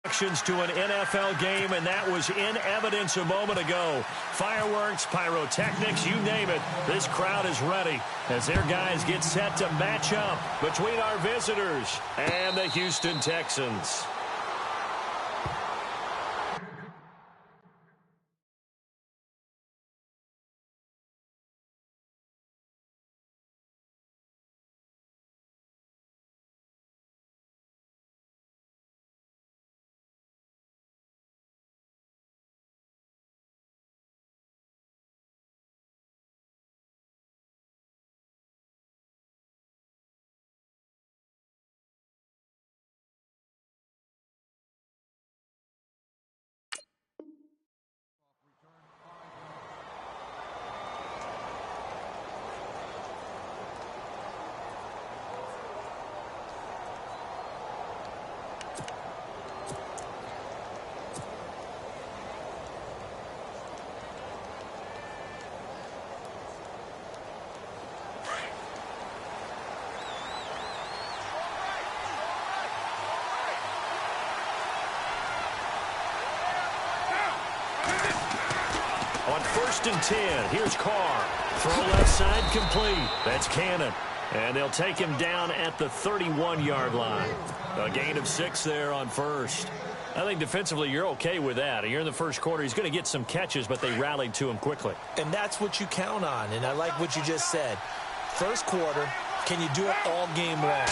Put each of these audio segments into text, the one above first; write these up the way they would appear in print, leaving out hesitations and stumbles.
To an NFL game, and that was in evidence a moment ago. Fireworks, pyrotechnics, you name it. This crowd is ready as their guys get set to match up between our visitors and the Houston Texans. On 1st and 10, here's Carr. Throw left side complete. That's Cannon. And they'll take him down at the 31-yard line. A gain of 6 there on 1st. I think defensively you're okay with that. You're in the first quarter. He's going to get some catches, but they rallied to him quickly. And that's what you count on, and I like what you just said. First quarter, can you do it all game long?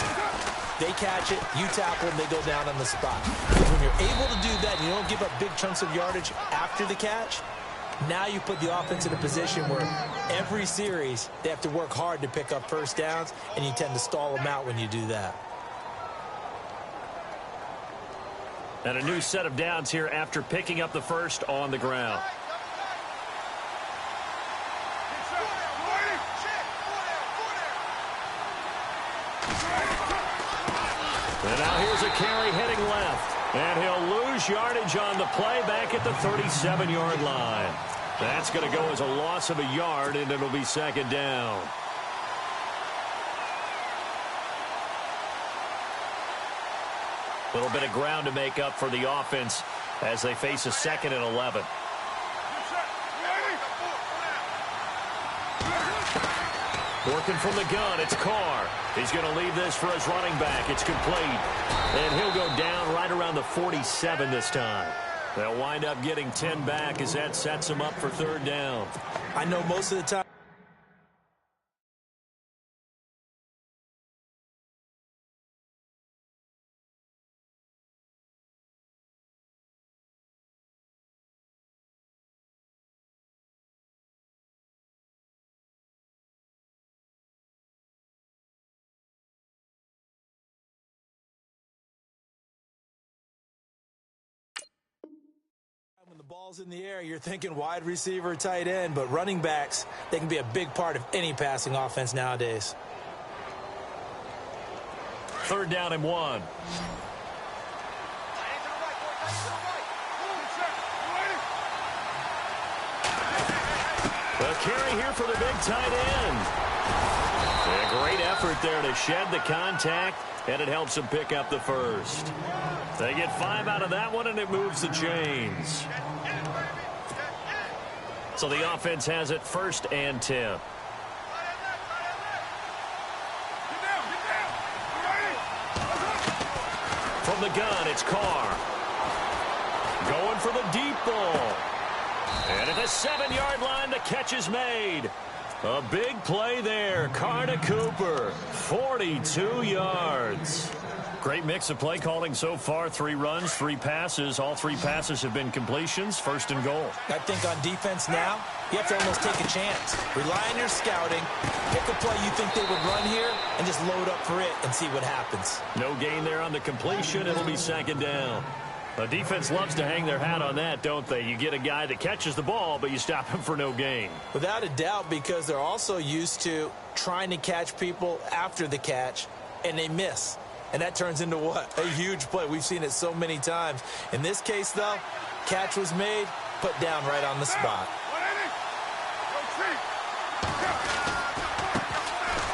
They catch it, you tackle them, they go down on the spot. When you're able to do that and you don't give up big chunks of yardage after the catch, now you put the offense in a position where every series they have to work hard to pick up first downs, and you tend to stall them out when you do that. And a new set of downs here after picking up the first on the ground. And now here's a carry heading left. And he'll lose yardage on the play back at the 37-yard line. That's going to go as a loss of a yard, and it'll be 2nd down. A little bit of ground to make up for the offense as they face a 2nd and 11. Working from the gun, it's Carr. He's going to leave this for his running back. It's complete. And he'll go down right around the 47 this time. They'll wind up getting 10 back as that sets them up for 3rd down. I know most of the time. When the ball's in the air, you're thinking wide receiver, tight end, but running backs, they can be a big part of any passing offense nowadays. 3rd down and 1. A carry here for the big tight end. A great effort there to shed the contact, and it helps them pick up the first. They get 5 out of that one, and it moves the chains. So the offense has it 1st and 10. From the gun, it's Carr. Going for the deep ball. And at the 7-yard line, the catch is made. A big play there. Carr to Cooper. 42 yards. Great mix of play calling so far. 3 runs, 3 passes. All 3 passes have been completions. 1st and goal. I think on defense now, you have to almost take a chance. Rely on your scouting. Pick a play you think they would run here and just load up for it and see what happens. No gain there on the completion. It'll be 2nd down. The defense loves to hang their hat on that, don't they? You get a guy that catches the ball, but you stop him for no gain. Without a doubt, because they're also used to trying to catch people after the catch, and they miss. And that turns into what? A huge play. We've seen it so many times. In this case, though, catch was made, put down right on the spot.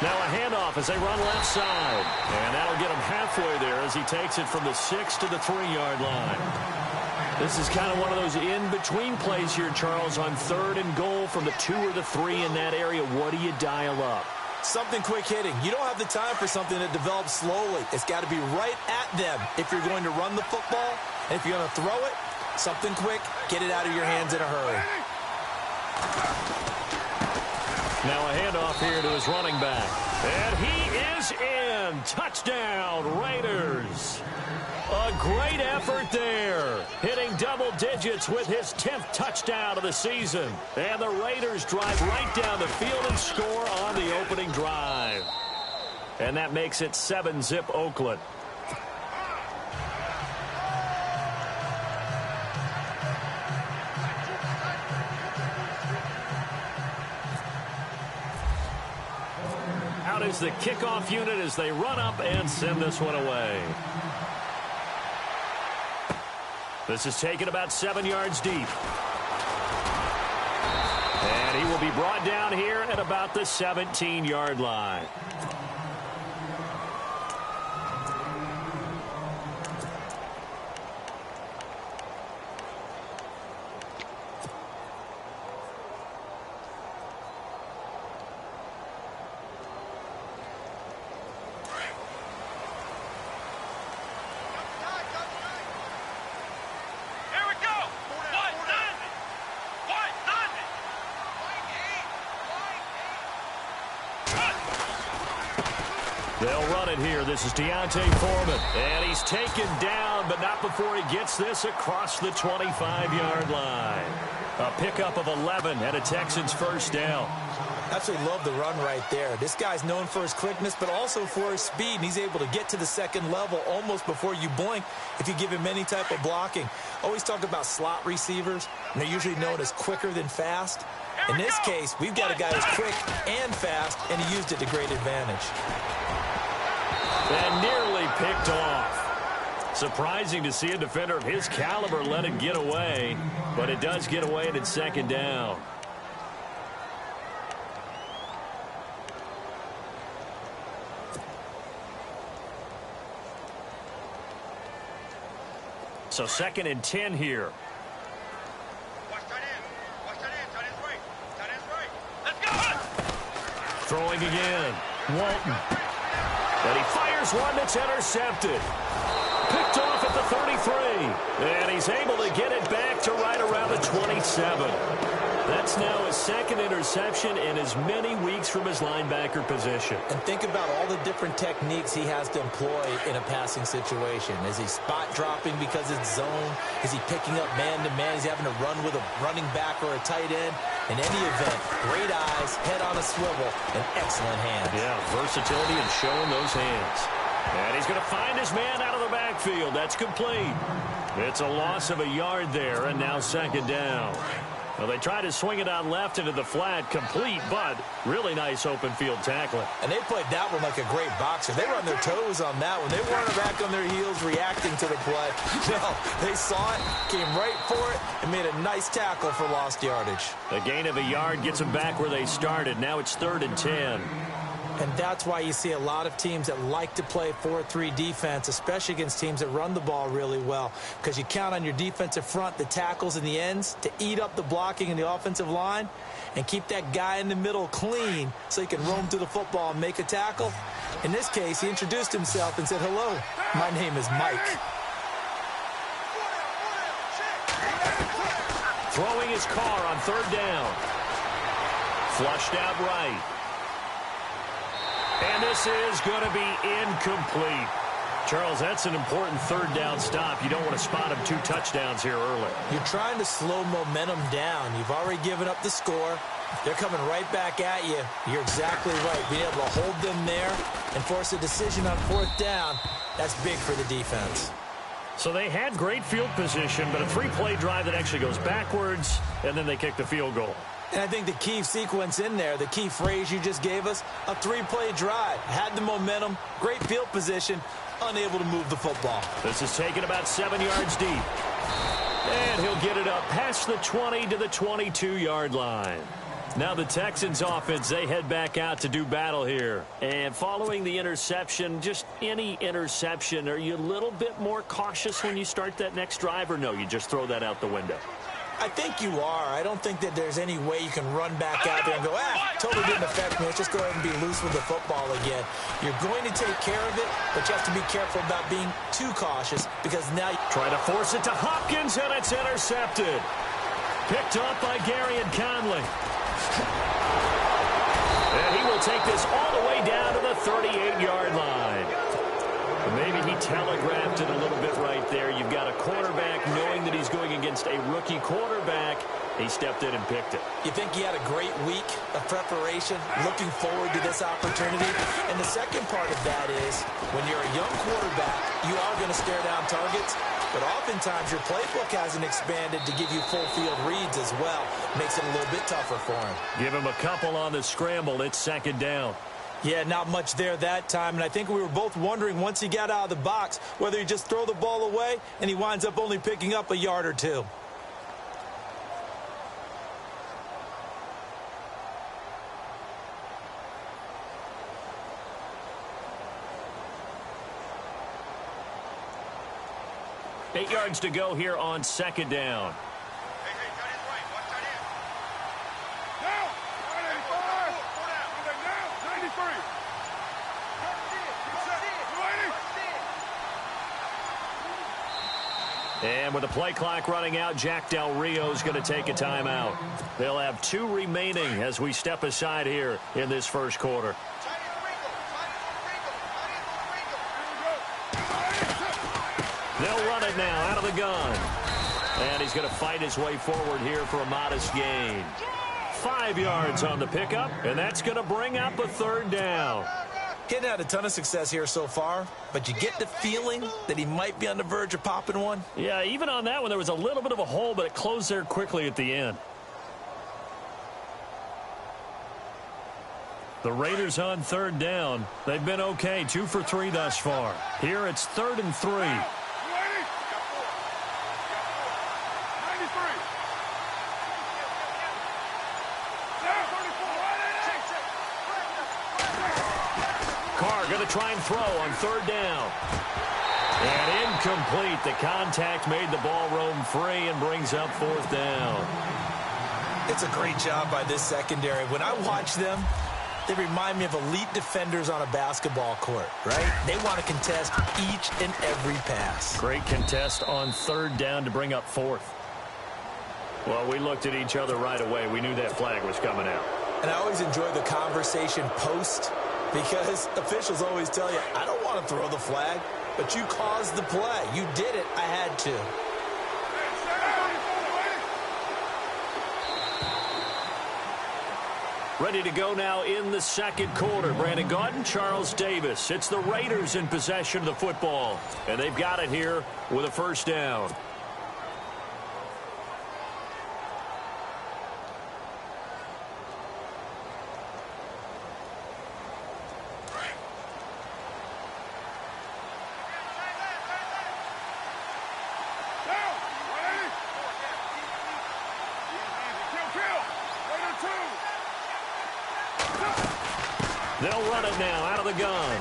Now a handoff as they run left side. And that'll get him halfway there as he takes it from the 6 to the 3-yard line. This is kind of one of those in-between plays here, Charles, on 3rd and goal from the 2 or the 3 in that area. What do you dial up? Something quick hitting. You don't have the time for something that develops slowly. It's got to be right at them if you're going to run the football. And if you're going to throw it, something quick, get it out of your hands in a hurry. Now a handoff here to his running back. And he is in. Touchdown, Raiders. A great effort there. Hitting double digits with his 10th touchdown of the season. And the Raiders drive right down the field and score on the opening drive. And that makes it 7-zip Oakland. Out is the kickoff unit as they run up and send this one away. This is taken about 7 yards deep. And he will be brought down here at about the 17-yard line. They'll run it here. This is Deontay Foreman. And he's taken down, but not before he gets this across the 25-yard line. A pickup of 11 and a Texans first down. Absolutely love the run right there. This guy's known for his quickness, but also for his speed. And he's able to get to the second level almost before you blink if you give him any type of blocking. Always talk about slot receivers, and they're usually known as quicker than fast. In this case, we've got a guy who's quick and fast, and he used it to great advantage. And nearly picked off. Surprising to see a defender of his caliber let it get away, but it does get away and it's second down. So 2nd and 10 here. Watch tight end. Watch tight end. Tight end's right. Tight end's right. Let's go! Throwing again. Walton. And he fires one that's intercepted. Picked off at the 33. And he's able to get it back to right around the 27. That's now his 2nd interception in as many weeks from his linebacker position. And think about all the different techniques he has to employ in a passing situation. Is he spot dropping because it's zone? Is he picking up man-to-man? Is he having to run with a running back or a tight end? In any event, great eyes, head on a swivel, and excellent hands. Yeah, versatility and showing those hands. And he's going to find his man out of the backfield. That's complete. It's a loss of a yard there, and now second down. Well, they try to swing it on left into the flat, complete, but really nice open field tackling. And they played that one like a great boxer. They were on their toes on that one. They weren't back on their heels reacting to the play. No, they saw it, came right for it, and made a nice tackle for lost yardage. The gain of a yard gets them back where they started. Now it's 3rd and 10. And that's why you see a lot of teams that like to play 4-3 defense, especially against teams that run the ball really well, because you count on your defensive front, the tackles and the ends, to eat up the blocking in the offensive line and keep that guy in the middle clean so he can roam through the football and make a tackle. In this case, he introduced himself and said, "Hello, my name is Mike." Throwing his car on 3rd down. Flushed out right. And this is going to be incomplete. Charles, that's an important 3rd down stop. You don't want to spot him 2 touchdowns here early. You're trying to slow momentum down. You've already given up the score. They're coming right back at you. You're exactly right. Being able to hold them there and force a decision on 4th down, that's big for the defense. So they had great field position, but a 3-play drive that actually goes backwards, and then they kick the field goal. And I think the key sequence in there, the key phrase you just gave us, a 3-play drive. Had the momentum, great field position, unable to move the football. This is taken about 7 yards deep. And he'll get it up past the 20 to the 22-yard line. Now the Texans offense, they head back out to do battle here. And following the interception, just any interception, are you a little bit more cautious when you start that next drive, or no, you just throw that out the window? I think you are. I don't think that there's any way you can run back out there and go, totally didn't affect me. Let's just go ahead and be loose with the football again. You're going to take care of it, but you have to be careful about being too cautious because now you try to force it to Hopkins, and it's intercepted. Picked up by Gary and Conley. And he will take this all the way down to the 38-yard line. Maybe he telegraphed it a little bit right there. You've got a quarterback knowing that he's going against a rookie quarterback. He stepped in and picked it. You think he had a great week of preparation, looking forward to this opportunity? And the second part of that is, when you're a young quarterback, you are going to stare down targets, but oftentimes your playbook hasn't expanded to give you full field reads as well. Makes it a little bit tougher for him. Give him a couple on the scramble. It's second down. Yeah, not much there that time, and I think we were both wondering once he got out of the box whether he just throw the ball away and he winds up only picking up a yard or two. Eight yards to go here on second down. Hey, tight end right. Watch tight end. Down. 95. Down. 93. And with the play clock running out, Jack Del Rio is going to take a timeout. They'll have 2 remaining as we step aside here in this first quarter. They'll run it now out of the gun. And he's going to fight his way forward here for a modest gain. 5 yards on the pickup, and that's going to bring up a third down. Getting had a ton of success here so far, but you get the feeling that he might be on the verge of popping one. Yeah, even on that one, there was a little bit of a hole, but it closed there quickly at the end. The Raiders on third down. They've been okay, 2 for 3 thus far. Here it's 3rd and 3. Going to try and throw on third down. And incomplete. The contact made the ball roam free and brings up 4th down. It's a great job by this secondary. When I watch them, they remind me of elite defenders on a basketball court, right? They want to contest each and every pass. Great contest on third down to bring up 4th. Well, we looked at each other right away. We knew that flag was coming out. And I always enjoy the conversation post, because officials always tell you, I don't want to throw the flag, but you caused the play. You did it. I had to. Ready to go now in the second quarter. Brandon Gaudin, Charles Davis. It's the Raiders in possession of the football, and they've got it here with a first down. They'll run it now out of the gun.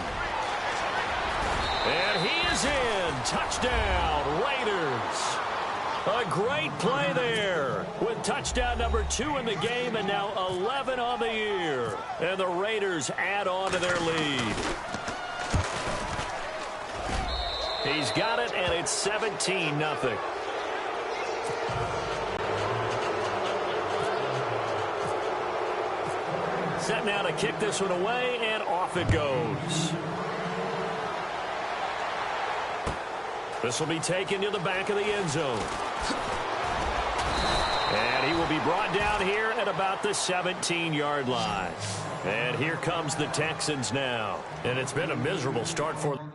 And he is in. Touchdown, Raiders. A great play there with touchdown number 2 in the game and now 11 on the year. And the Raiders add on to their lead. He's got it, and it's 17-0. Set now to kick this one away, and off it goes. This will be taken to the back of the end zone. And he will be brought down here at about the 17-yard line. And here comes the Texans now. And it's been a miserable start for them.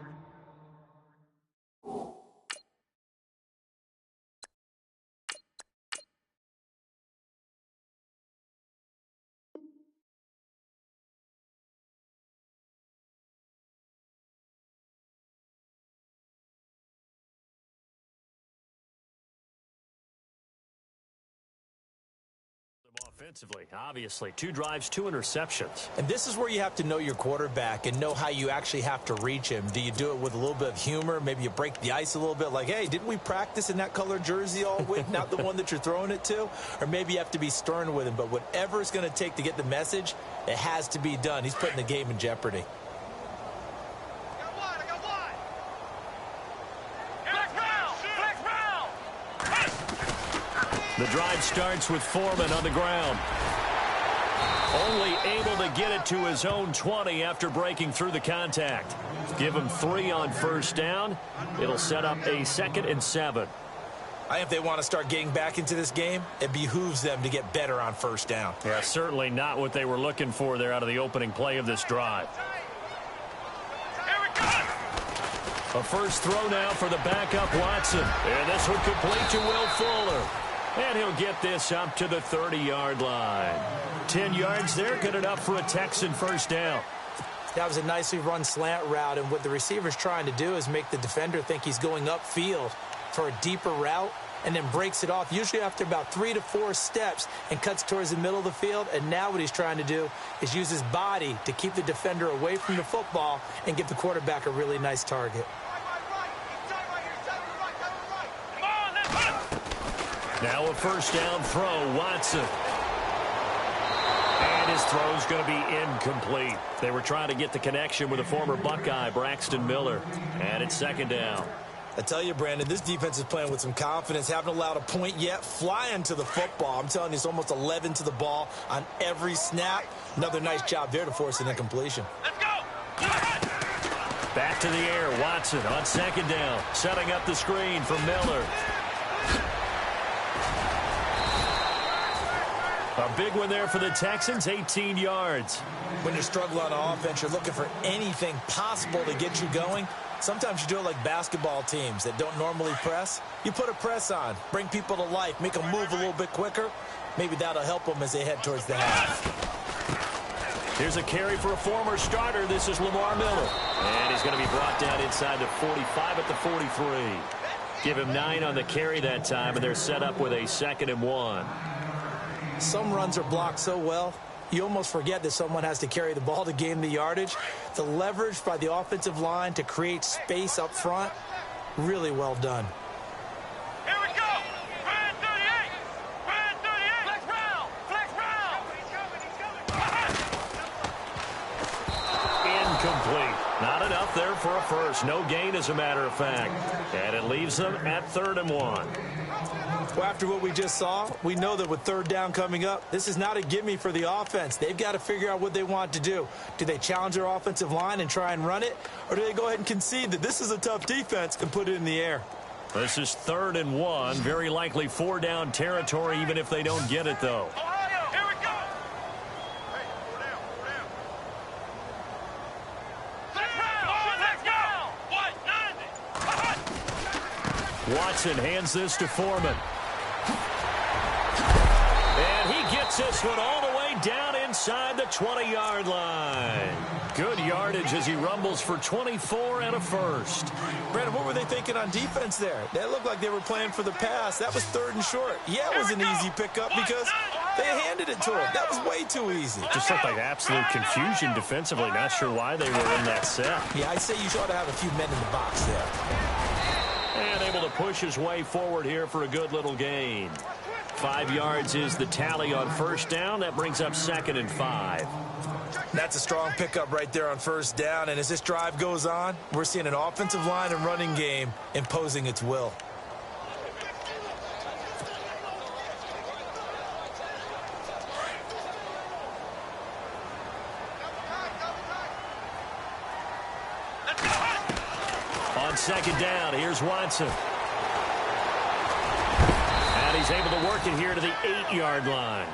defensively, obviously. 2 drives, 2 interceptions. And this is where you have to know your quarterback and know how you actually have to reach him. Do you do it with a little bit of humor? Maybe you break the ice a little bit like, hey, didn't we practice in that color jersey all week? Not the one that you're throwing it to? Or maybe you have to be stern with him. But whatever it's going to take to get the message, it has to be done. He's putting the game in jeopardy. The drive starts with Foreman on the ground. Only able to get it to his own 20 after breaking through the contact. Give him 3 on first down. It'll set up a 2nd and 7. I think if they want to start getting back into this game, it behooves them to get better on first down. Yeah, certainly not what they were looking for there out of the opening play of this drive. A first throw now for the backup Watson. And this one complete to Will Fuller. And he'll get this up to the 30-yard line. 10 yards there, good enough for a Texan first down. That was a nicely run slant route, and what the receiver's trying to do is make the defender think he's going upfield for a deeper route and then breaks it off, usually after about 3 to 4 steps, and cuts towards the middle of the field. And now what he's trying to do is use his body to keep the defender away from the football and give the quarterback a really nice target. Now a first down throw, Watson. And his throw's going to be incomplete. They were trying to get the connection with a former Buckeye, Braxton Miller. And it's 2nd down. I tell you, Brandon, this defense is playing with some confidence. Haven't allowed a point yet. Flying to the football. I'm telling you, it's almost 11 to the ball on every snap. Another nice job there to force an incompletion. Let's go! Back to the air, Watson on 2nd down. Setting up the screen for Miller. A big one there for the Texans, 18 yards. When you're struggling on offense, you're looking for anything possible to get you going. Sometimes you do it like basketball teams that don't normally press. You put a press on, bring people to life, make them move a little bit quicker. Maybe that'll help them as they head towards the half. Here's a carry for a former starter. This is Lamar Miller. And he's going to be brought down inside the 45 at the 43. Give him 9 on the carry that time, and they're set up with a 2nd and 1. Some runs are blocked so well, you almost forget that someone has to carry the ball to gain the yardage. The leverage by the offensive line to create space up front, really well done. Here we go! Brand 38! Brand 38! Flex round! Flex round! Incomplete. Not enough there for a first. No gain, as a matter of fact. And it leaves them at 3rd and 1. Well, after what we just saw, we know that with 3rd down coming up, this is not a gimme for the offense. They've got to figure out what they want to do. Do they challenge their offensive line and try and run it? Or do they go ahead and concede that this is a tough defense and put it in the air? This is 3rd and 1. Very likely 4-down territory, even if they don't get it, though. Ohio, here we go! Hey, 4 down, 4 down! Let's go! Watson hands this to Foreman. And he gets this one all the way down inside the 20-yard line. Good yardage as he rumbles for 24 and a first. Brandon, what were they thinking on defense there? That looked like they were playing for the pass. That was 3rd and short. Yeah, it was an easy pickup because they handed it to him. That was way too easy. Just looked like absolute confusion defensively. Not sure why they were in that set. Yeah, I'd say you ought to have a few men in the box there. And able to push his way forward here for a good little gain. 5 yards is the tally on first down. That brings up 2nd and 5. That's a strong pickup right there on first down. And as this drive goes on, we're seeing an offensive line and running game imposing its will. On 2nd down, here's Watson. And he's able to work it here to the 8-yard line.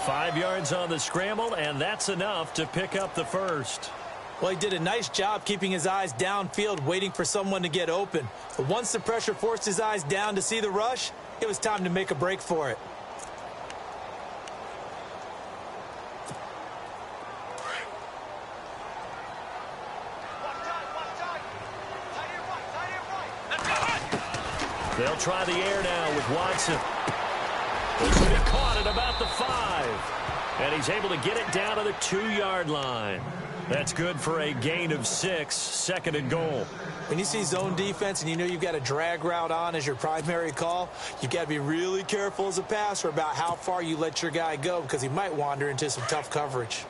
5 yards on the scramble, and that's enough to pick up the first. Well, he did a nice job keeping his eyes downfield, waiting for someone to get open. But once the pressure forced his eyes down to see the rush, it was time to make a break for it. They'll try the air now with Watson. This will be caught. caught at about the 5. And he's able to get it down to the 2-yard line. That's good for a gain of 6, 2nd and goal. When you see zone defense and you know you've got a drag route on as your primary call, you've got to be really careful as a passer about how far you let your guy go because he might wander into some tough coverage.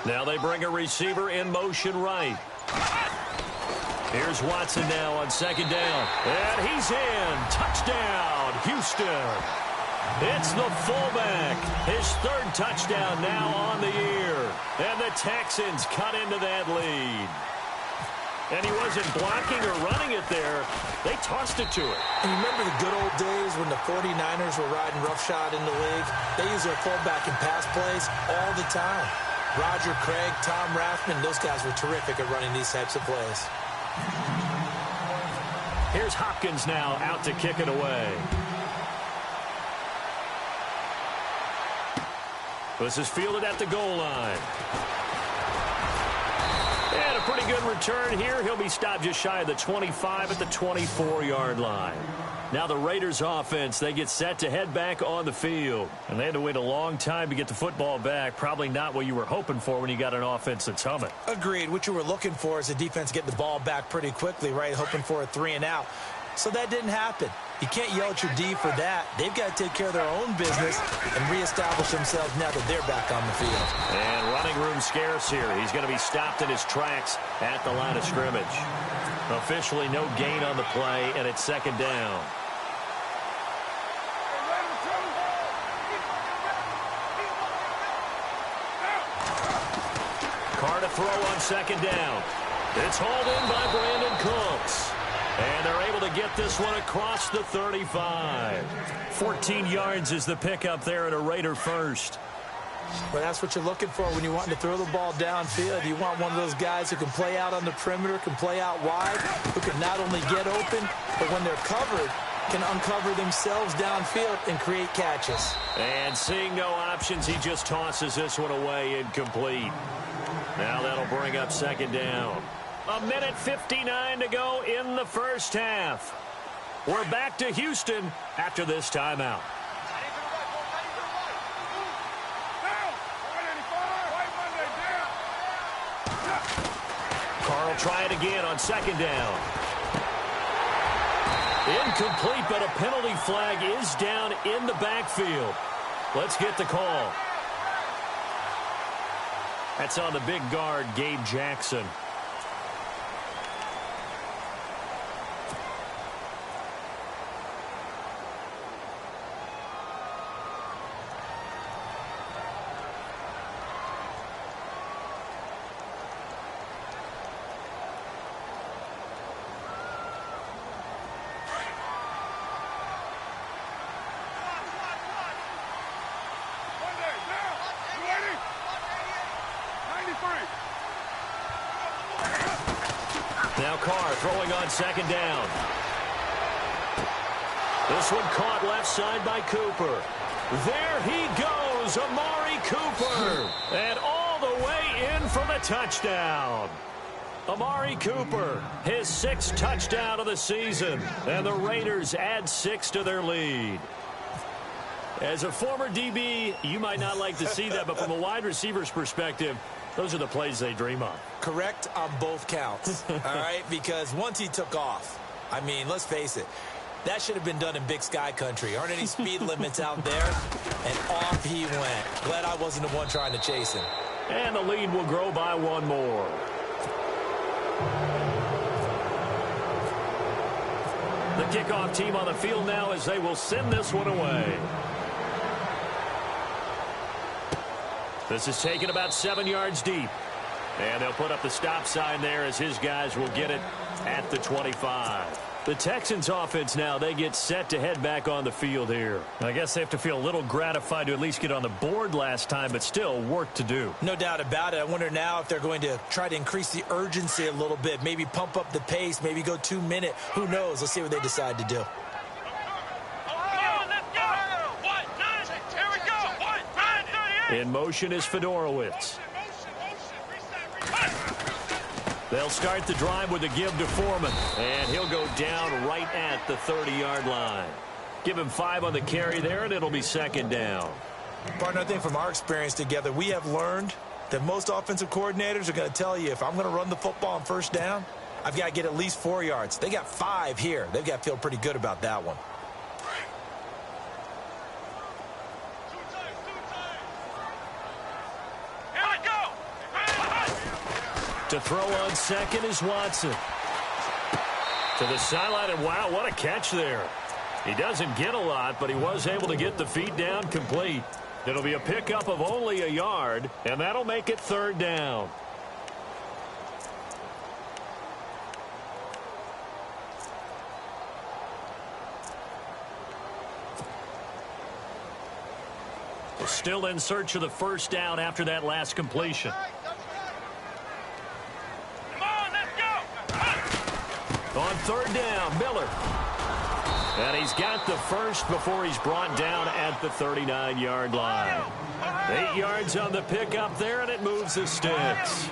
Now they bring a receiver in motion right. Here's Watson now on 2nd down. And he's in. Touchdown, Houston. It's the fullback. His 3rd touchdown now on the year. And the Texans cut into that lead. And he wasn't blocking or running it there. They tossed it to him. And you remember the good old days when the 49ers were riding roughshod in the league? They use their fullback in pass plays all the time. Roger Craig, Tom Rathman, those guys were terrific at running these types of plays. Here's Hopkins now out to kick it away. This is fielded at the goal line. And a pretty good return here. He'll be stopped just shy of the 25 at the 24-yard line. Now the Raiders offense, they get set to head back on the field. And they had to wait a long time to get the football back. Probably not what you were hoping for when you got an offense that's humming. Agreed. What you were looking for is the defense getting the ball back pretty quickly, right? Hoping for a 3-and-out. So that didn't happen. You can't yell at your D for that. They've got to take care of their own business and reestablish themselves now that they're back on the field. And running room scarce here. He's going to be stopped in his tracks at the line of scrimmage. Officially no gain on the play, and it's 2nd down. Carr to throw on 2nd down. It's hauled in by Brandon Cooks. And they're able to get this one across the 35. 14 yards is the pickup there at a Raider first. Well, that's what you're looking for when you want to throw the ball downfield. You want one of those guys who can play out on the perimeter, can play out wide, who can not only get open, but when they're covered, can uncover themselves downfield and create catches. And seeing no options, he just tosses this one away incomplete. Now that'll bring up 2nd down. 1:59 to go in the first half. We're back to Houston after this timeout. Carr will try it again on 2nd down. Incomplete, but a penalty flag is down in the backfield. Let's get the call. That's on the big guard, Gabe Jackson. Now Carr throwing on 2nd down. This one caught left side by Cooper. There he goes, Amari Cooper. And all the way in for the touchdown. Amari Cooper, his 6th touchdown of the season. And the Raiders add 6 to their lead. As a former DB, you might not like to see that, but from a wide receiver's perspective, those are the plays they dream of. Correct on both counts, all right? Because once he took off, I mean, let's face it, that should have been done in Big Sky country. Aren't any speed limits out there? And off he went. Glad I wasn't the one trying to chase him. And the lead will grow by 1 more. The kickoff team on the field now as they will send this one away. This is taken about 7 yards deep. And they'll put up the stop sign there as his guys will get it at the 25. The Texans offense now, they get set to head back on the field here. I guess they have to feel a little gratified to at least get on the board last time, but still work to do. No doubt about it. I wonder now if they're going to try to increase the urgency a little bit, maybe pump up the pace, maybe go 2-minute. Who knows? Let's see what they decide to do. In motion is Fedorowicz. They'll start the drive with a give to Foreman, and he'll go down right at the 30-yard line. Give him 5 on the carry there, and it'll be second down. Partner, I think from our experience together, we have learned that most offensive coordinators are going to tell you, if I'm going to run the football on first down, I've got to get at least 4 yards. They got 5 here. They've got to feel pretty good about that one. To throw on second is Watson. To the sideline, and wow, what a catch there. He doesn't get a lot, but he was able to get the feet down complete. It'll be a pickup of only a yard, and that'll make it third down. Still in search of the first down after that last completion. On third down, Miller. And he's got the first before he's brought down at the 39-yard line. 8 yards on the pickup there, and it moves the sticks.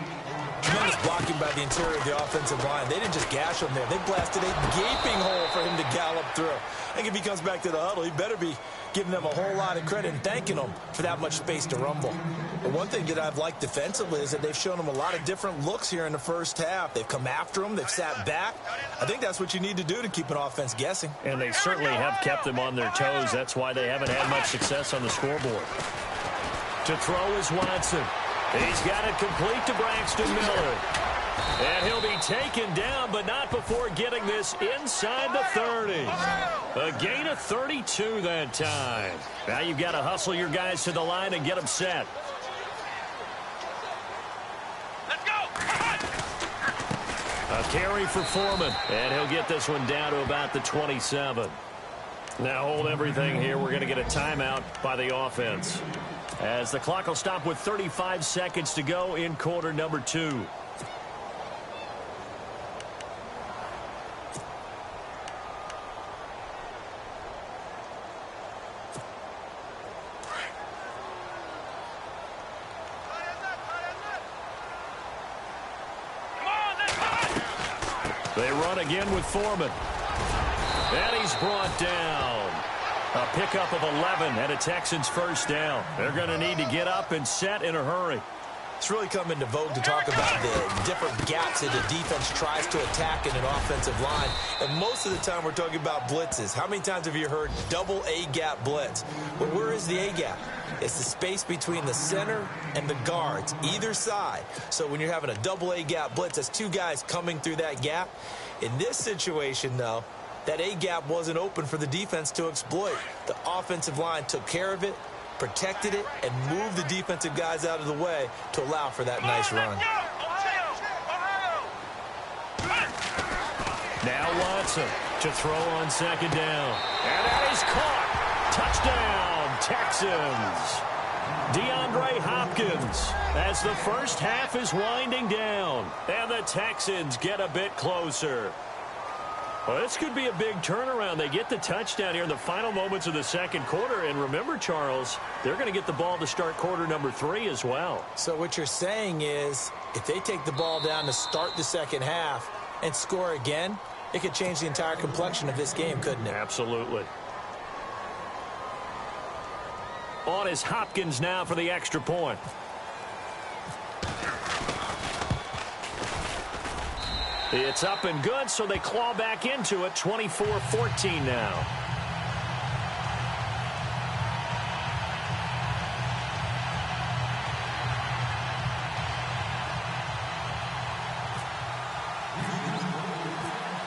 Tremendous blocking by the interior of the offensive line. They didn't just gash him there. They blasted a gaping hole for him to gallop through. I think if he comes back to the huddle, he better be giving them a whole lot of credit and thanking them for that much space to rumble. But one thing that I've liked defensively is that they've shown him a lot of different looks here in the first half. They've come after him. They've sat back. I think that's what you need to do to keep an offense guessing. And they certainly have kept them on their toes. That's why they haven't had much success on the scoreboard. To throw is Watson. He's got it complete to Braxton Miller. And he'll be taken down, but not before getting this inside the 30. A gain of 32 that time. Now you've got to hustle your guys to the line and get them set. Let's go! A carry for Foreman, and he'll get this one down to about the 27. Now hold everything here. We're going to get a timeout by the offense, as the clock will stop with 35 seconds to go in quarter number 2. They run again with Foreman. And he's brought down. A pickup of 11 and a Texans first down. They're going to need to get up and set in a hurry. It's really come into vogue to talk about the different gaps that the defense tries to attack in an offensive line. And most of the time we're talking about blitzes. How many times have you heard double A-gap blitz? Well, where is the A-gap? It's the space between the center and the guards, either side. So when you're having a double A-gap blitz, that's 2 guys coming through that gap. In this situation, though, that A-gap wasn't open for the defense to exploit. The offensive line took care of it, protected it, and moved the defensive guys out of the way to allow for that nice run. Now Watson to throw on second down. And that is caught. Touchdown, Texans. DeAndre Hopkins as the first half is winding down. And the Texans get a bit closer. Well, this could be a big turnaround. They get the touchdown here in the final moments of the second quarter. And remember, Charles, they're going to get the ball to start quarter number 3 as well. So what you're saying is if they take the ball down to start the second half and score again, it could change the entire complexion of this game, couldn't it? Absolutely. On is Hopkins now for the extra point. It's up and good, so they claw back into it. 24-14 now.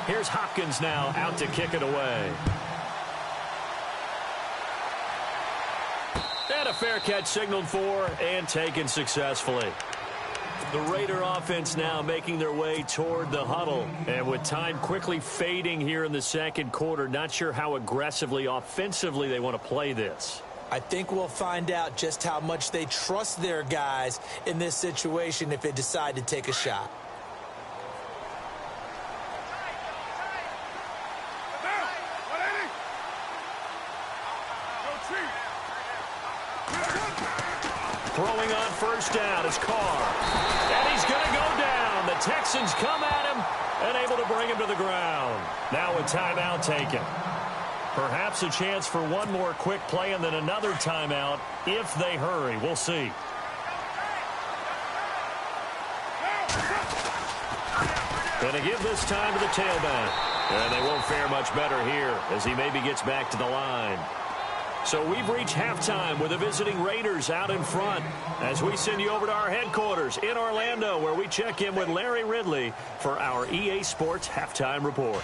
Here's Hopkins now out to kick it away. And a fair catch signaled for and taken successfully. The Raider offense now making their way toward the huddle. And with time quickly fading here in the second quarter, not sure how aggressively, offensively they want to play this. I think we'll find out just how much they trust their guys in this situation if they decide to take a shot. Throwing on first down is Carr. And he's going to go down. And the Texans come at him and able to bring him to the ground. Now a timeout taken. Perhaps a chance for one more quick play and then another timeout if they hurry. We'll see. Going to give this time to the tailback. And they won't fare much better here as he maybe gets back to the line. So we've reached halftime with the visiting Raiders out in front as we send you over to our headquarters in Orlando where we check in with Larry Ridley for our EA Sports Halftime Report.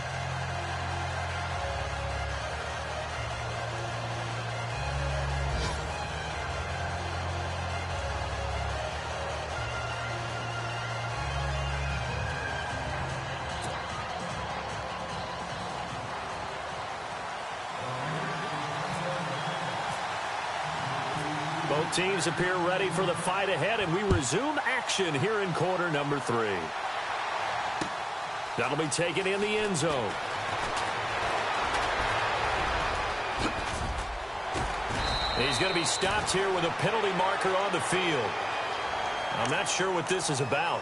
Both teams appear ready for the fight ahead, and we resume action here in quarter number 3. That'll be taken in the end zone. He's going to be stopped here with a penalty marker on the field. I'm not sure what this is about.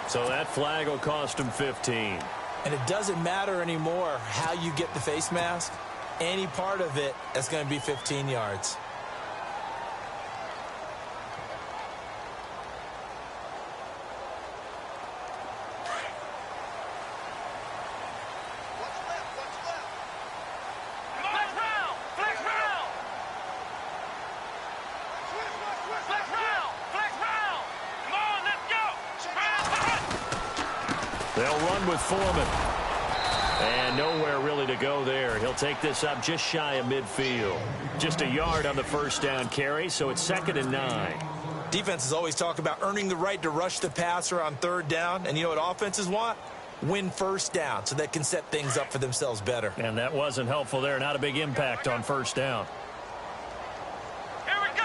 So that flag will cost him 15. And it doesn't matter anymore how you get the face mask. Any part of it is going to be 15 yards. They'll run with Foreman. And nowhere really to go there. He'll take this up just shy of midfield. Just a yard on the first down carry, so it's 2nd and 9. Defenses always talk about earning the right to rush the passer on 3rd down. And you know what offenses want? Win first down so they can set things up for themselves better. And that wasn't helpful there. Not a big impact on first down. Here we go.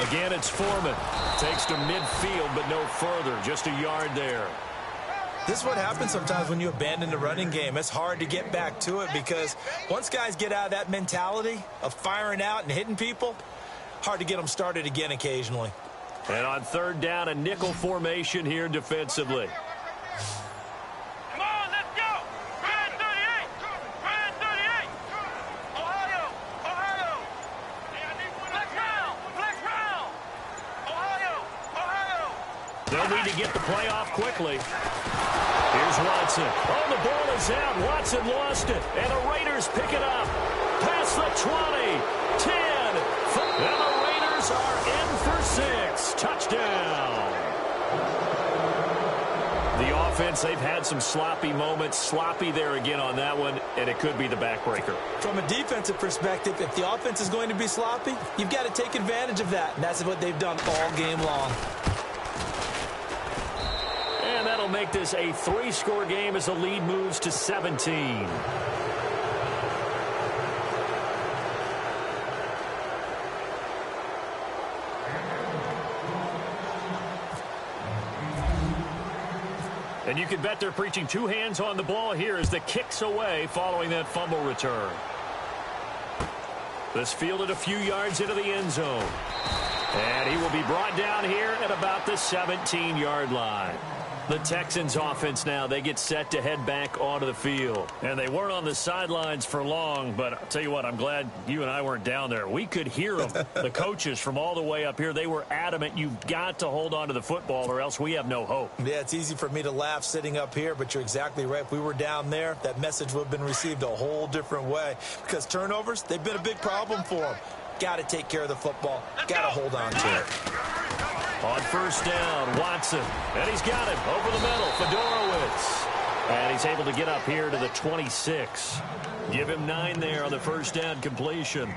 Again, it's Foreman. Takes to midfield, but no further. Just a yard there. This is what happens sometimes when you abandon the running game. It's hard to get back to it because once guys get out of that mentality of firing out and hitting people, hard to get them started again occasionally. And on 3rd down, a nickel formation here defensively. Come on, let's go. Brand 38. Brand 38. Ohio. Ohio. Flex round. Flex round. Ohio. Ohio. They'll need to get the play off quickly. Here's Watson. Oh, the ball is out. Watson lost it. And the Raiders pick it up. Past the 20. 10. And the Raiders are in for 6. Touchdown. The offense, they've had some sloppy moments. Sloppy there again on that one, and it could be the backbreaker. From a defensive perspective, if the offense is going to be sloppy, you've got to take advantage of that. And that's what they've done all game long. And that'll make this a 3-score game as the lead moves to 17. And you can bet they're preaching 2 hands on the ball here as the kick's away following that fumble return. This fielded a few yards into the end zone. And he will be brought down here at about the 17-yard line. The Texans offense now, they get set to head back onto the field. And they weren't on the sidelines for long, but I'll tell you what, I'm glad you and I weren't down there. We could hear them. The coaches from all the way up here, they were adamant, you've got to hold on to the football or else we have no hope. Yeah, it's easy for me to laugh sitting up here, but you're exactly right. If we were down there, that message would have been received a whole different way. Because turnovers, they've been a big problem for them. Got to take care of the football. Got to hold on to it. On first down, Watson. And he's got it over the middle. Fedorowicz. And he's able to get up here to the 26. Give him 9 there on the first down completion.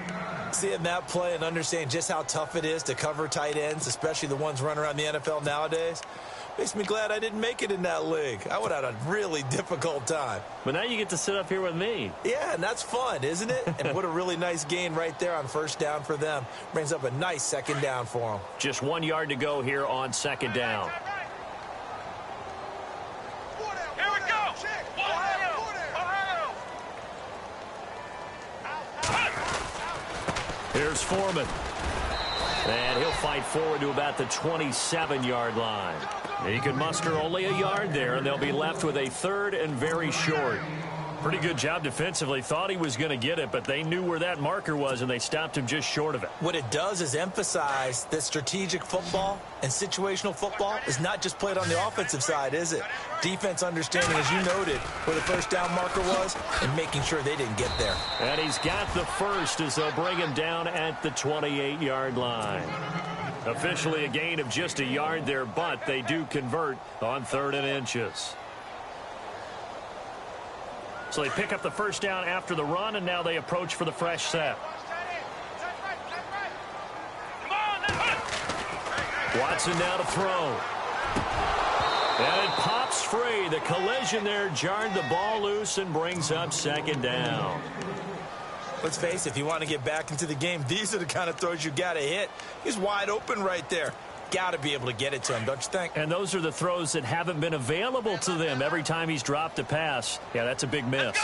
Seeing that play and understanding just how tough it is to cover tight ends, especially the ones running around the NFL nowadays, makes me glad I didn't make it in that league. I would have had a really difficult time. But now you get to sit up here with me. Yeah, and that's fun, isn't it? And what a really nice gain right there on first down for them. Brings up a nice second down for them. Just 1 yard to go here on second down. Here we go. Ohio. Ohio. Here's Foreman. And he'll fight forward to about the 27-yard line. He could muster only a yard there, and they'll be left with a third and very short. Pretty good job defensively. Thought he was going to get it, but they knew where that marker was, and they stopped him just short of it. What it does is emphasize that strategic football and situational football is not just played on the offensive side, is it? Defense understanding, as you noted, where the first down marker was and making sure they didn't get there. And he's got the first as they'll bring him down at the 28-yard line. Officially a gain of just a yard there, but they do convert on 3rd and inches. So they pick up the first down after the run, and now they approach for the fresh set. Watson now to throw. And it pops free. The collision there jarred the ball loose and brings up 2nd down. Let's face it, if you want to get back into the game, these are the kind of throws you got to hit. He's wide open right there. Got to be able to get it to him, don't you think? And those are the throws that haven't been available to them every time he's dropped a pass. Yeah, that's a big miss.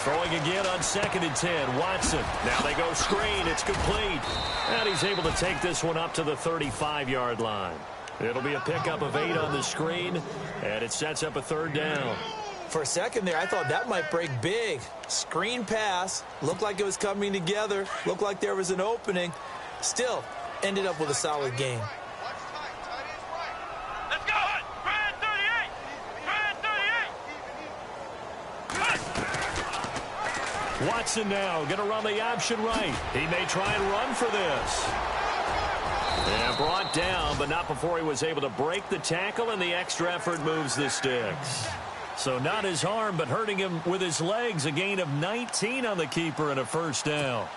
Throwing again on 2nd and 10. Watson. Now they go screen. It's complete. And he's able to take this one up to the 35-yard line. It'll be a pickup of 8 on the screen, and it sets up a 3rd down. For a second there, I thought that might break big. Screen pass. Looked like it was coming together. Looked like there was an opening. Still, ended up with a solid game. Let's go! Brand 38! Brand 38! Watson now going to run the option right. He may try and run for this. And brought down, but not before he was able to break the tackle, and the extra effort moves the sticks. So not his arm, but hurting him with his legs. A gain of 19 on the keeper and a 1st down.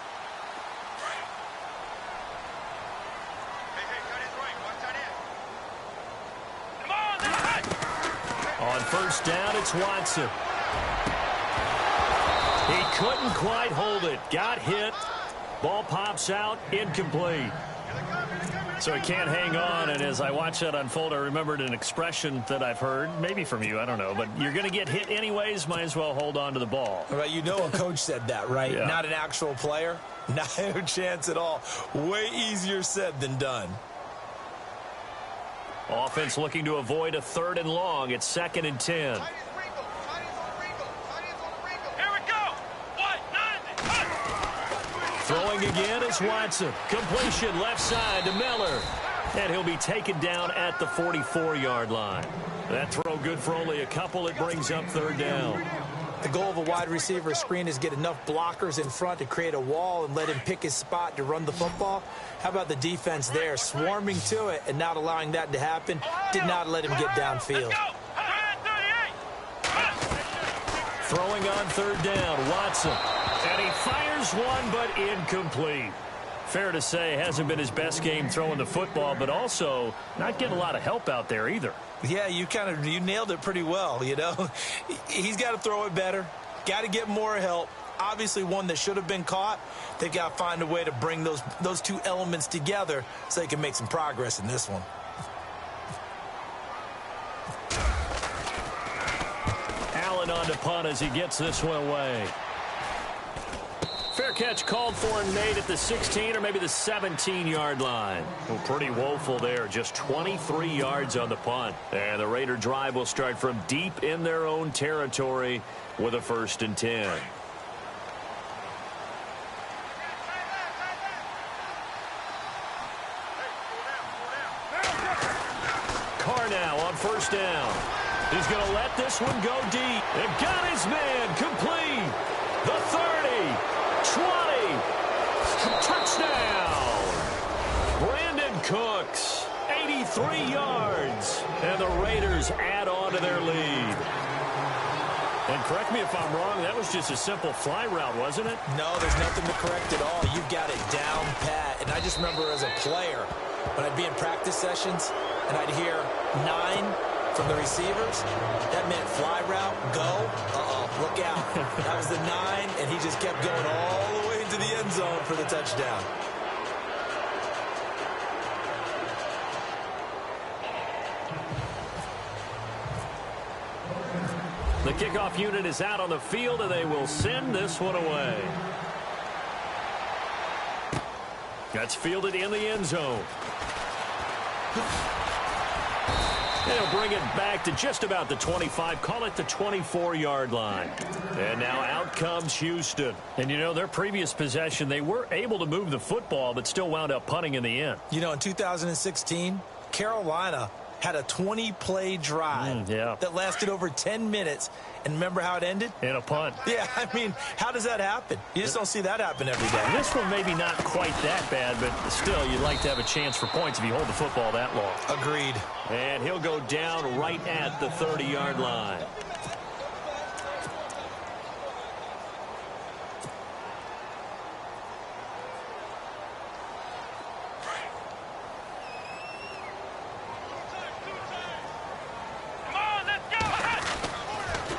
On 1st down, it's Watson. He couldn't quite hold it. Got hit. Ball pops out. Incomplete. So he can't hang on, and as I watch that unfold, I remembered an expression that I've heard, maybe from you, I don't know, but you're going to get hit anyways, might as well hold on to the ball. Right, you know a coach said that, right? Yeah. Not an actual player. Not a chance at all. Way easier said than done. Offense looking to avoid a 3rd and long. It's 2nd and 10. Throwing again is Watson. Completion left side to Miller. And he'll be taken down at the 44-yard line. That throw good for only a couple. It brings up 3rd down. The goal of a wide receiver screen is get enough blockers in front to create a wall and let him pick his spot to run the football. How about the defense there, swarming to it and not allowing that to happen? Did not let him get downfield. Throwing on 3rd down, Watson. And he fires one, but incomplete. Fair to say, hasn't been his best game throwing the football, but also not getting a lot of help out there either. Yeah, you nailed it pretty well, you know. He's got to throw it better. Got to get more help. Obviously one that should have been caught. They've got to find a way to bring those two elements together so they can make some progress in this one. Allen on to punt as he gets this one away. Fair catch called for and made at the 16 or maybe the 17-yard line. Well, pretty woeful there. Just 23 yards on the punt. And the Raider drive will start from deep in their own territory with a 1st and 10. Carr now on 1st down. He's going to let this one go deep. And got his man complete. The 30. 20. Touchdown. Brandon Cooks. 83 yards. And the Raiders add on to their lead. And correct me if I'm wrong, that was just a simple fly route, wasn't it? No, there's nothing to correct at all. You've got it down pat. And I just remember as a player, when I'd be in practice sessions and I'd hear 9 from the receivers, that meant fly route, go, look out. That was the 9, and he just kept going all the way into the end zone for the touchdown. The kickoff unit is out on the field, and they will send this one away. That's fielded in the end zone. They'll bring it back to just about the 25, call it the 24-yard line. And now out comes Houston. And, you know, their previous possession, they were able to move the football, but still wound up punting in the end. You know, in 2016, Carolina had a 20-play drive that lasted over 10 minutes. And remember how it ended? In a punt. Yeah, I mean, how does that happen? You just don't see that happen every day. This one maybe not quite that bad, but still, you'd like to have a chance for points if you hold the football that long. Agreed. And he'll go down right at the 30-yard line.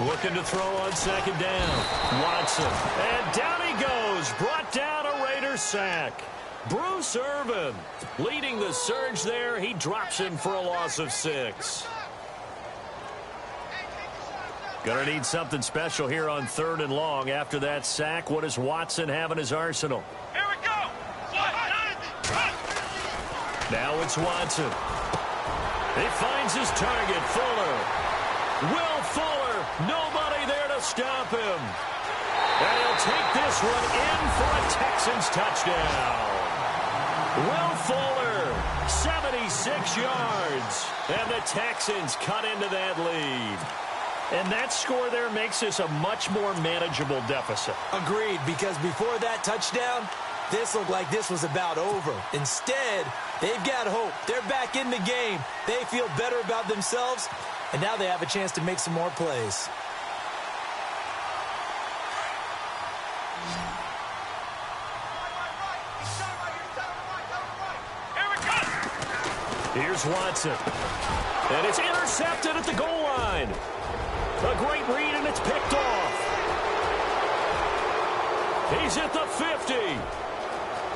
Looking to throw on second down. Watson. And down he goes. Brought down a Raiders sack. Bruce Irvin leading the surge there. He drops in for a loss of 6. Gonna need something special here on 3rd and long. After that sack, what does Watson have in his arsenal? Here we go. Now it's Watson. He finds his target, Fuller. Will Fuller, nobody there to stop him. And he'll take this one in for a Texans touchdown. Will Fuller, 76 yards. And the Texans cut into that lead. And that score there makes this a much more manageable deficit. Agreed, because before that touchdown, this looked like this was about over. Instead, they've got hope. They're back in the game. They feel better about themselves, and now they have a chance to make some more plays. Here's Watson. And it's intercepted at the goal line. A great read, and it's picked off. He's at the 50.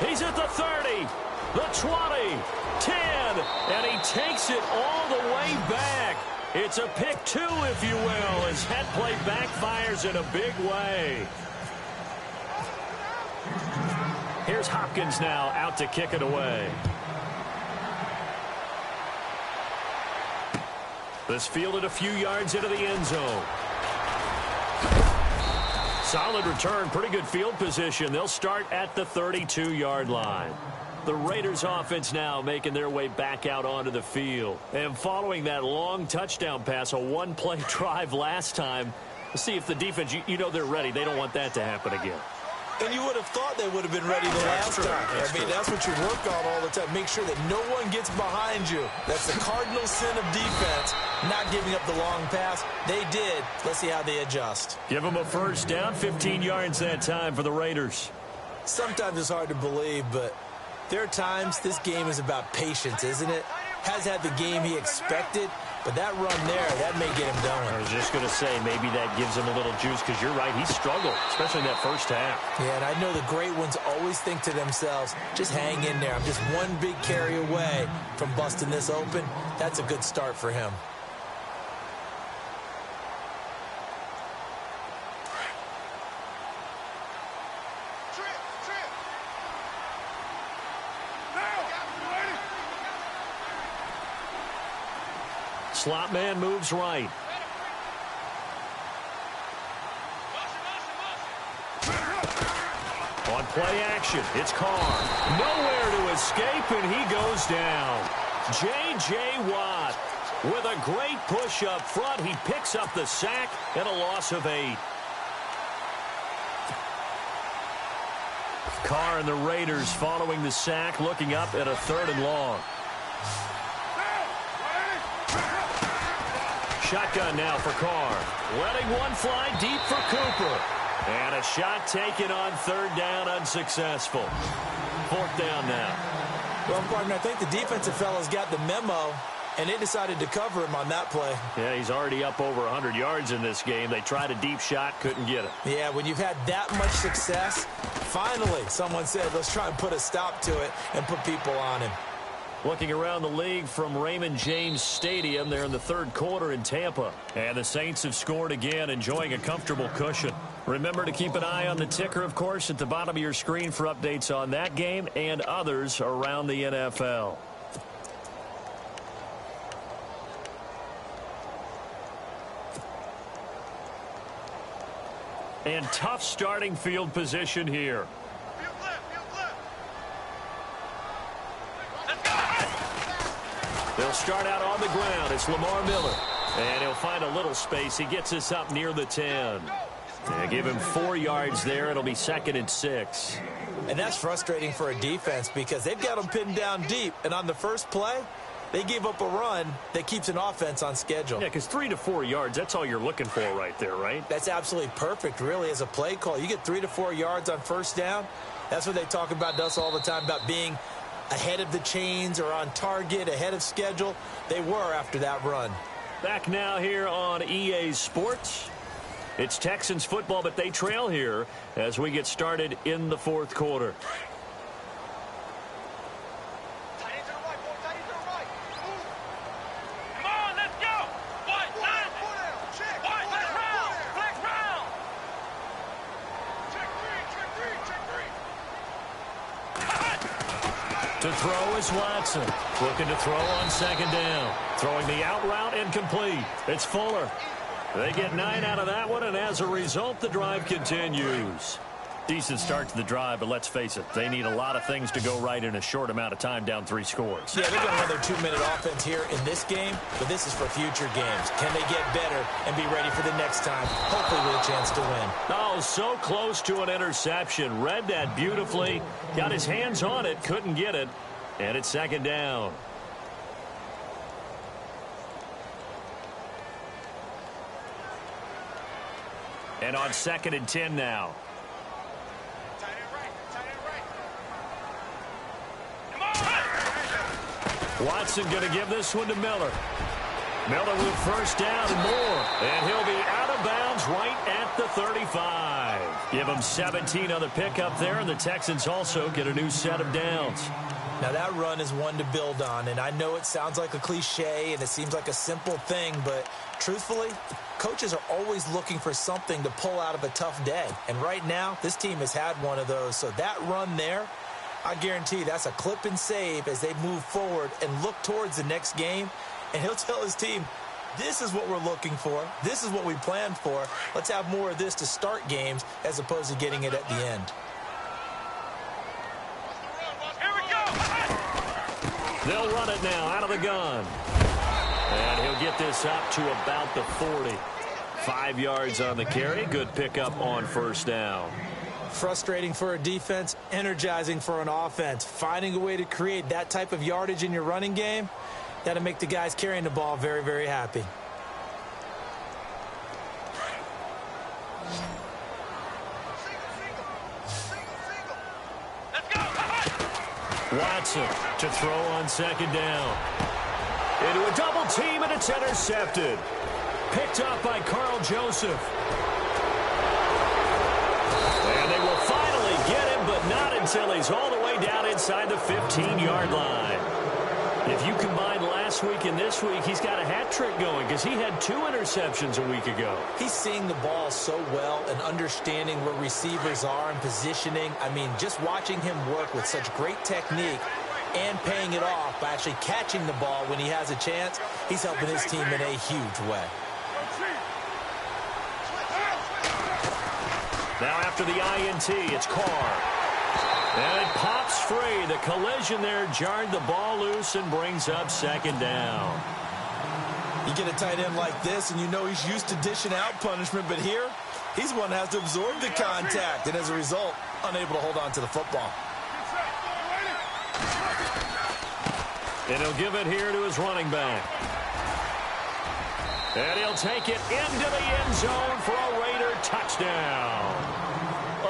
He's at the 30, the 20, 10, and he takes it all the way back. It's a pick 2, if you will, as that play backfires in a big way. Here's Hopkins now out to kick it away. This fielded a few yards into the end zone. Solid return, pretty good field position. They'll start at the 32-yard line. The Raiders offense now making their way back out onto the field. And following that long touchdown pass, a one-play drive last time, let's see if the defense, you know they're ready. They don't want that to happen again. And you would have thought they would have been ready the last time. I mean, that's what you work on all the time. Make sure that no one gets behind you. That's the cardinal sin of defense, not giving up the long pass. They did. Let's see how they adjust. Give them a first down, 15 yards that time for the Raiders. Sometimes it's hard to believe, but there are times this game is about patience, isn't it? Has had the game he expected, but that run there, that may get him going. I was just going to say, maybe that gives him a little juice, because you're right, he struggled, especially in that first half. Yeah, and I know the great ones always think to themselves, just hang in there. I'm just one big carry away from busting this open. That's a good start for him. Slot man moves right. On play action, it's Carr. Nowhere to escape, and he goes down. J.J. Watt with a great push up front. He picks up the sack and a loss of 8. Carr and the Raiders following the sack, looking up at a 3rd and long. Shotgun now for Carr. Letting one fly deep for Cooper. And a shot taken on 3rd down, unsuccessful. 4th down now. Well, partner, I think the defensive fellas got the memo, and they decided to cover him on that play. Yeah, he's already up over 100 yards in this game. They tried a deep shot, couldn't get it. Yeah, when you've had that much success, finally someone said, let's try and put a stop to it and put people on him. Looking around the league from Raymond James Stadium, they're in the 3rd quarter in Tampa. And the Saints have scored again, enjoying a comfortable cushion. Remember to keep an eye on the ticker, of course, at the bottom of your screen for updates on that game and others around the NFL. And tough starting field position here. Field flip. Let's go. They'll start out on the ground. It's Lamar Miller. And he'll find a little space. He gets us up near the 10. And give him 4 yards there. It'll be 2nd and 6. And that's frustrating for a defense because they've got them pinned down deep. And on the first play, they gave up a run that keeps an offense on schedule. Yeah, because 3 to 4 yards, that's all you're looking for right there, right? That's absolutely perfect, really, as a play call. You get 3 to 4 yards on first down. That's what they talk about to us all the time, about being ahead of the chains or on target, ahead of schedule. They were after that run. Back now here on EA Sports. It's Texans football, but they trail here as we get started in the 4th quarter. Tight end to the right, boy. Tight end to the right. Move. Come on, let's go. White, line. Check. White, let's round. Flex round. Check 3. To throw is Watson. Looking to throw on 2nd down. Throwing the out route incomplete. It's Fuller. They get 9 out of that one, and as a result, the drive continues. Decent start to the drive, but let's face it, they need a lot of things to go right in a short amount of time, down 3 scores. Yeah, they're going to run their 2-minute offense here in this game, but this is for future games. Can they get better and be ready for the next time, hopefully with a chance to win? Oh, so close to an interception. Read that beautifully. Got his hands on it, couldn't get it, and it's 2nd down. And on 2nd and 10 now. Tight end right. Come on. Watson going to give this one to Miller. Miller with first down and more. And he'll be out of bounds right at the 35. Give him 17 on the pickup there, and the Texans also get a new set of downs. Now, that run is one to build on, and I know it sounds like a cliche and it seems like a simple thing, but truthfully, coaches are always looking for something to pull out of a tough day. And right now, this team has had one of those. So that run there, I guarantee that's a clip and save as they move forward and look towards the next game. And he'll tell his team, this is what we're looking for. This is what we planned for. Let's have more of this to start games as opposed to getting it at the end. Here we go. They'll run it now out of the gun. And he'll get this up to about the 40. 5 yards on the carry. Good pickup on first down. Frustrating for a defense, energizing for an offense. Finding a way to create that type of yardage in your running game, that'll make the guys carrying the ball very, very happy. Let's go. Watson to throw on 2nd down. Into a double team, and it's intercepted. Picked up by Carl Joseph. And they will finally get him, but not until he's all the way down inside the 15-yard line. If you combine last week and this week, he's got a hat trick going because he had 2 interceptions a week ago. He's seeing the ball so well and understanding where receivers are and positioning. I mean, just watching him work with such great technique and paying it off by actually catching the ball when he has a chance, he's helping his team in a huge way. Now after the INT, it's Carr. And it pops free. The collision there jarred the ball loose and brings up 2nd down. You get a tight end like this, and you know he's used to dishing out punishment, but here, he's the one that has to absorb the contact, and as a result, unable to hold on to the football. And he'll give it here to his running back. And he'll take it into the end zone for a Raider touchdown.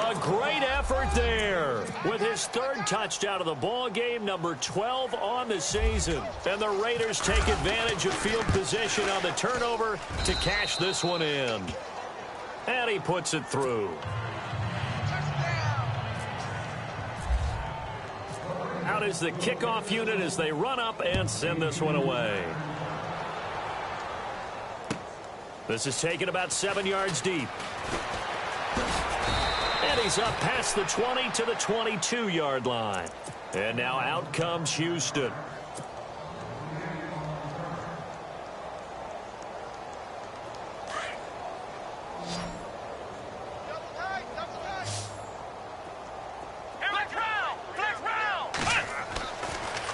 A great effort there with his 3rd touchdown of the ball game, number 12 on the season. And the Raiders take advantage of field position on the turnover to cash this one in. And he puts it through. Out is the kickoff unit as they run up and send this one away. This is taken about 7 yards deep. He's up past the 20 to the 22-yard line. And now out comes Houston.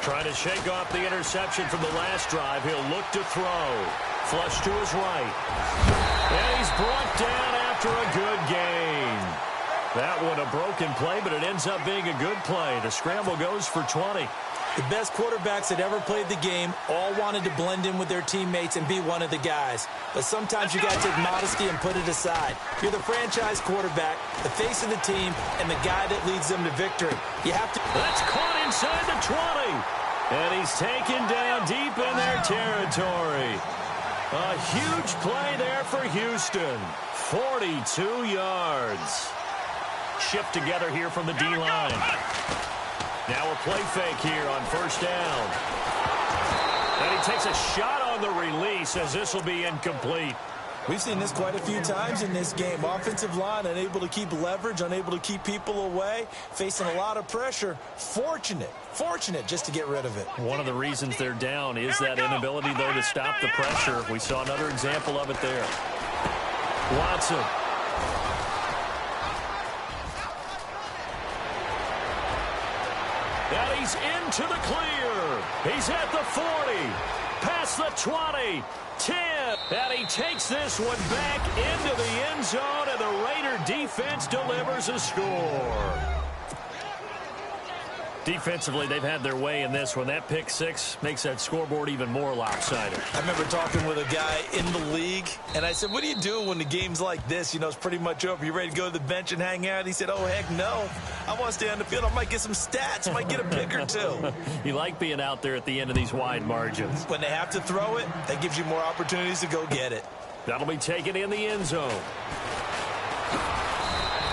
Trying to shake off the interception from the last drive. He'll look to throw. Flush to his right. And he's brought down after a good gain. That one a broken play, but it ends up being a good play. The scramble goes for 20. The best quarterbacks that ever played the game all wanted to blend in with their teammates and be one of the guys. But sometimes you got to take modesty and put it aside. You're the franchise quarterback, the face of the team, and the guy that leads them to victory. You have to... That's caught inside the 20. And he's taken down deep in their territory. A huge play there for Houston. 42 yards. Shift together here from the D-line. Now a play fake here on first down. And he takes a shot on the release as this will be incomplete. We've seen this quite a few times in this game. Offensive line unable to keep leverage, unable to keep people away, facing a lot of pressure. Fortunate just to get rid of it. One of the reasons they're down is that inability, though, to stop the pressure. We saw another example of it there. Watson. And he's into the clear. He's at the 40. Past the 20. 10. And he takes this one back into the end zone, and the Raider defense delivers a score. Defensively, they've had their way in this one. That pick six makes that scoreboard even more lopsided. I remember talking with a guy in the league, and I said, what do you do when the game's like this? You know, it's pretty much over. You ready to go to the bench and hang out? He said, oh, heck no. I want to stay on the field. I might get some stats. I might get a pick or two. You like being out there at the end of these wide margins. When they have to throw it, that gives you more opportunities to go get it. That'll be taken in the end zone.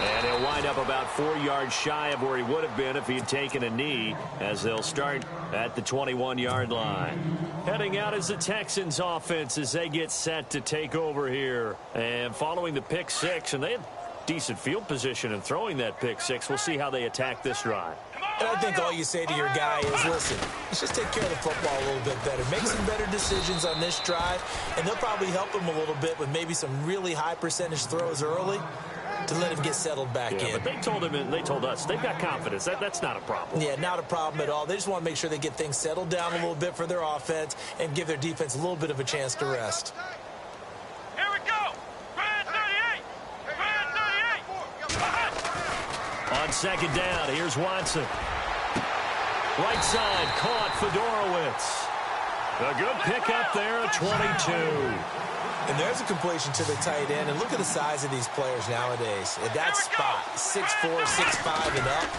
And he'll wind up about 4 yards shy of where he would have been if he had taken a knee, as they'll start at the 21-yard line. Heading out is the Texans offense as they get set to take over here. And following the pick six, and they had decent field position in throwing that pick six. We'll see how they attack this drive. And I think all you say to your guy is, listen, let's just take care of the football a little bit better. Make some better decisions on this drive, and they'll probably help him a little bit with maybe some really high percentage throws early to let him get settled back in. But they told him, and they told us, they've got confidence. That's not a problem. Yeah, not a problem at all. They just want to make sure they get things settled down a little bit for their offense and give their defense a little bit of a chance to rest. Here we go. Grand 38. Grand 38. On second down, here's Watson. Right side, caught Fedorowicz. A good pickup there at 22. And there's a completion to the tight end. And look at the size of these players nowadays. At that spot, 6'4", 6'5", and up.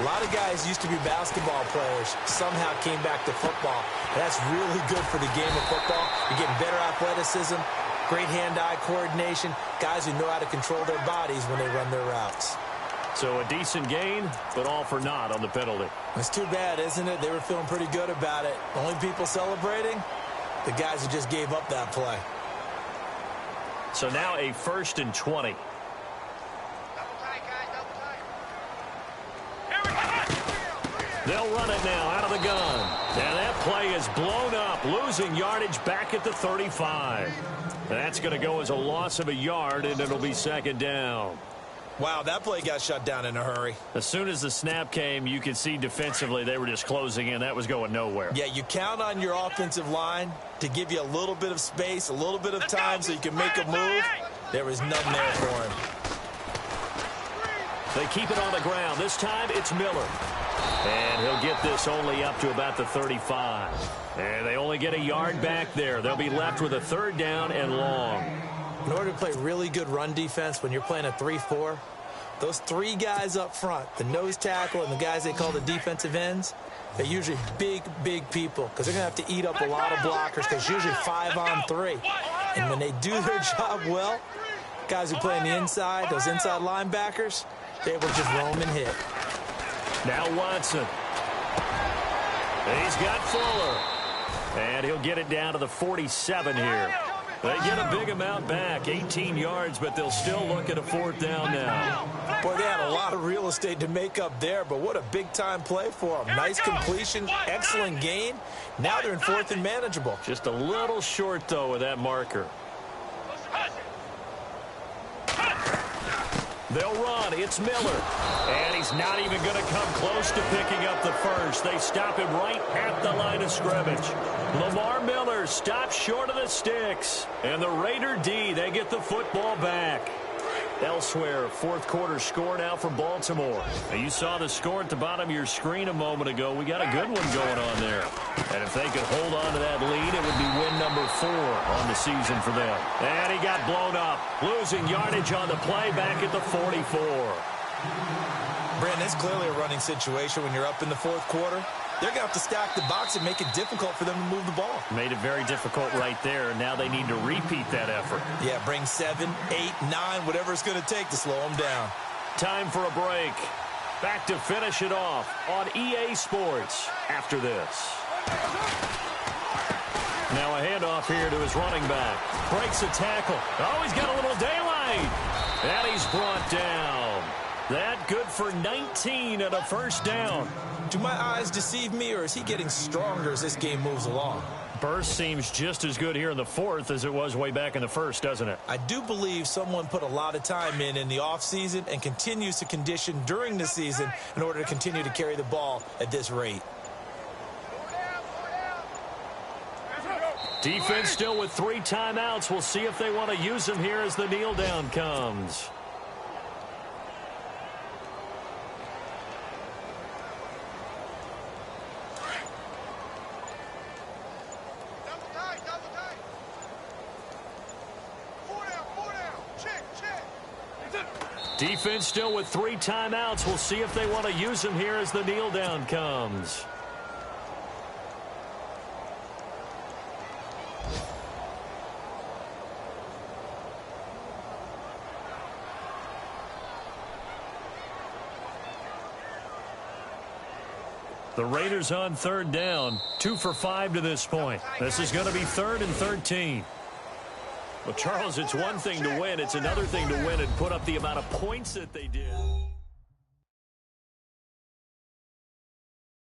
A lot of guys used to be basketball players, somehow came back to football. And that's really good for the game of football. You're getting better athleticism, great hand-eye coordination, guys who know how to control their bodies when they run their routes. So a decent gain, but all for naught on the penalty. It's too bad, isn't it? They were feeling pretty good about it. The only people celebrating, the guys who just gave up that play. So now a 1st and 20. Double tight, guys, double tight. Here we go. They'll run it now out of the gun. And that play is blown up, losing yardage back at the 35. That's going to go as a loss of a yard, and it'll be second down. Wow, that play got shut down in a hurry. As soon as the snap came, you could see defensively they were just closing in. That was going nowhere. Yeah, you count on your offensive line to give you a little bit of space, a little bit of time so you can make a move. There was none there for him. They keep it on the ground. This time it's Miller. And he'll get this only up to about the 35. And they only get a yard back there. They'll be left with a 3rd down and long. In order to play really good run defense when you're playing a 3-4, those 3 guys up front, the nose tackle and the guys they call the defensive ends, they're usually big people because they're going to have to eat up a lot of blockers because it's usually 5 on 3. And when they do their job well, guys who play on the inside, those inside linebackers, they're able to just roam and hit. Now Watson. He's got Fuller. And he'll get it down to the 47 here. They get a big amount back, 18 yards, but they'll still look at a 4th down now. Boy, they had a lot of real estate to make up there, but what a big-time play for them. Nice completion, excellent gain. Now they're in 4th and manageable. Just a little short, though, with that marker. They'll run. It's Miller. And he's not even going to come close to picking up the first. They stop him right at the line of scrimmage. Lamar Miller stops short of the sticks. And the Raider D, they get the football back. Elsewhere, 4th quarter score now for Baltimore. Now, you saw the score at the bottom of your screen a moment ago. We got a good one going on there. And if they could hold on to that lead, it would be win number 4 on the season for them. And he got blown up, losing yardage on the play back at the 44. Brandon, it's clearly a running situation when you're up in the 4th quarter. They're going to have to stack the box and make it difficult for them to move the ball. Made it very difficult right there. Now they need to repeat that effort. Yeah, bring 7, 8, 9, whatever it's going to take to slow them down. Time for a break. Back to finish it off on EA Sports after this. Now a handoff here to his running back. Breaks a tackle. Oh, he's got a little daylight. And he's brought down. That good for 19 and a 1st down. Do my eyes deceive me, or is he getting stronger as this game moves along? Burst seems just as good here in the 4th as it was way back in the 1st, doesn't it? I do believe someone put a lot of time in the offseason and continues to condition during the season in order to continue to carry the ball at this rate. Defense still with 3 timeouts. We'll see if they want to use them here as the kneel down comes. Defense still with 3 timeouts. We'll see if they want to use them here as the kneel down comes. The Raiders on 3rd down, 2 for 5 to this point. This is going to be 3rd and 13. Well, Charles, it's one thing to win. It's another thing to win and put up the amount of points that they did.